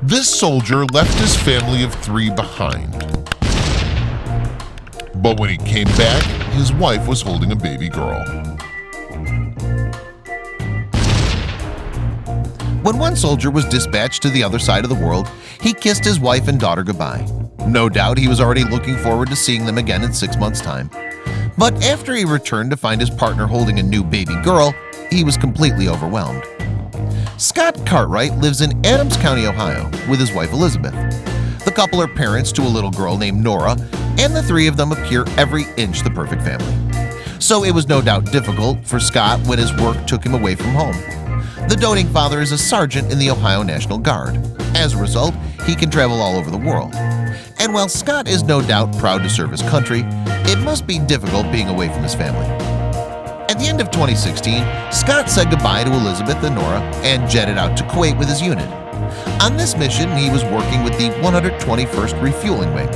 This soldier left his family of 3 behind. But when he came back, his wife was holding a baby girl. When one soldier was dispatched to the other side of the world, he kissed his wife and daughter goodbye. No doubt he was already looking forward to seeing them again in 6 months' time. But after he returned to find his partner holding a new baby girl, he was completely overwhelmed. Scott Cartwright lives in Adams County, Ohio, with his wife Elizabeth. The couple are parents to a little girl named Nora, and the 3 of them appear every inch the perfect family. So it was no doubt difficult for Scott when his work took him away from home. The doting father is a sergeant in the Ohio National Guard. As a result, he can travel all over the world. And while Scott is no doubt proud to serve his country, it must be difficult being away from his family. At the end of 2016, Scott said goodbye to Elizabeth and Nora and jetted out to Kuwait with his unit. On this mission, he was working with the 121st Refueling Wing.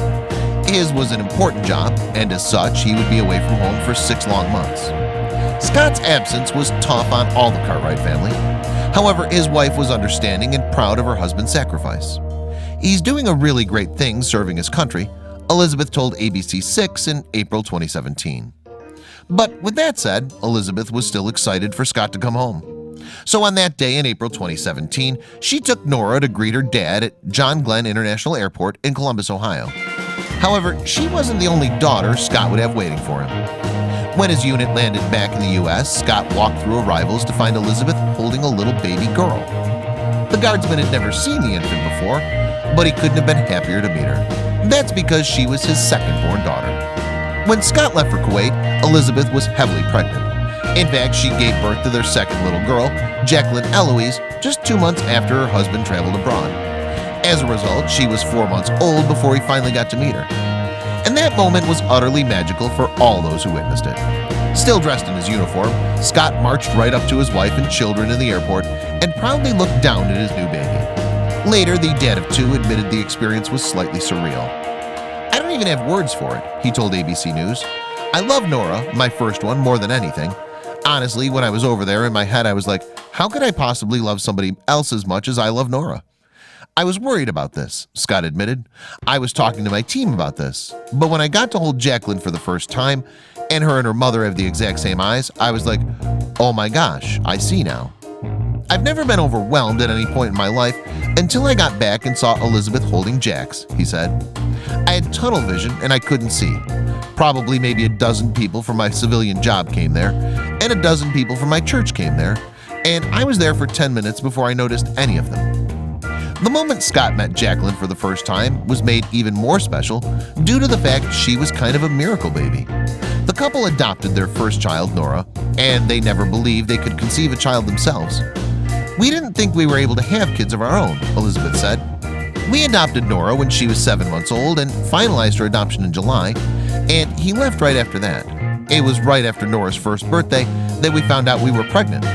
His was an important job, and as such, he would be away from home for 6 long months. Scott's absence was tough on all the Cartwright family. However, his wife was understanding and proud of her husband's sacrifice. He's doing a really great thing serving his country, Elizabeth told ABC6 in April 2017. But with that said, Elizabeth was still excited for Scott to come home. So on that day in April 2017, she took Nora to greet her dad at John Glenn International Airport in Columbus, Ohio. However, she wasn't the only daughter Scott would have waiting for him. When his unit landed back in the US, Scott walked through arrivals to find Elizabeth holding a little baby girl. The guardsman had never seen the infant before, but he couldn't have been happier to meet her. That's because she was his second-born daughter. When Scott left for Kuwait, Elizabeth was heavily pregnant. In fact, she gave birth to their second little girl, Jacqueline Eloise, just 2 months after her husband traveled abroad. As a result, she was 4 months old before he finally got to meet her. And that moment was utterly magical for all those who witnessed it. Still dressed in his uniform, Scott marched right up to his wife and children in the airport and proudly looked down at his new baby. Later, the dad of 2 admitted the experience was slightly surreal. "I don't even have words for it," he told ABC News. "I love Nora, my first one, more than anything. Honestly, when I was over there, in my head I was like, how could I possibly love somebody else as much as I love Nora? I was worried about this," Scott admitted. "I was talking to my team about this. But when I got to hold Jacqueline for the first time, and her mother have the exact same eyes, I was like, oh my gosh, I see now. I've never been overwhelmed at any point in my life until I got back and saw Elizabeth holding Jax," he said. "I had tunnel vision and I couldn't see. Probably maybe a dozen people from my civilian job came there, and a dozen people from my church came there, and I was there for 10 minutes before I noticed any of them." The moment Scott met Jacqueline for the first time was made even more special due to the fact she was kind of a miracle baby. The couple adopted their first child, Nora, and they never believed they could conceive a child themselves. "We didn't think we were able to have kids of our own," Elizabeth said. "We adopted Nora when she was 7 months old and finalized her adoption in July, and he left right after that. It was right after Nora's first birthday that we found out we were pregnant."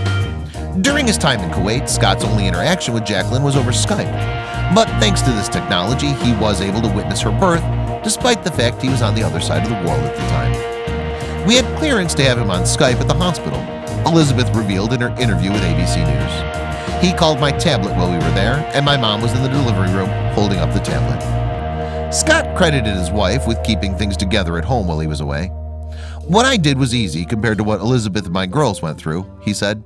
During his time in Kuwait, Scott's only interaction with Jacqueline was over Skype. But thanks to this technology, he was able to witness her birth, despite the fact he was on the other side of the world at the time. "We had clearance to have him on Skype at the hospital," Elizabeth revealed in her interview with ABC News. "He called my tablet while we were there, and my mom was in the delivery room holding up the tablet." Scott credited his wife with keeping things together at home while he was away. "What I did was easy compared to what Elizabeth and my girls went through," he said.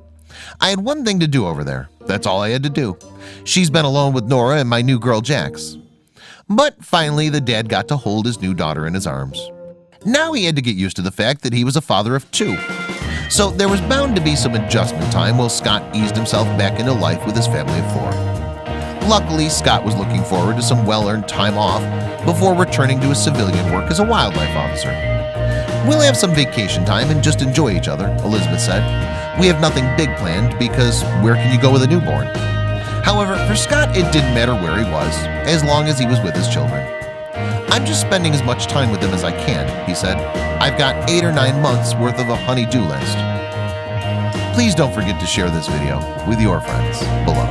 "I had one thing to do over there. That's all I had to do. She's been alone with Nora and my new girl Jax." But finally, the dad got to hold his new daughter in his arms. Now he had to get used to the fact that he was a father of 2. So there was bound to be some adjustment time while Scott eased himself back into life with his family of 4. Luckily, Scott was looking forward to some well-earned time off before returning to his civilian work as a wildlife officer. "We'll have some vacation time and just enjoy each other," Elizabeth said. "We have nothing big planned because where can you go with a newborn?" However, for Scott, it didn't matter where he was, as long as he was with his children. "I'm just spending as much time with them as I can," he said. "I've got 8 or 9 months worth of a honey-do list." Please don't forget to share this video with your friends below.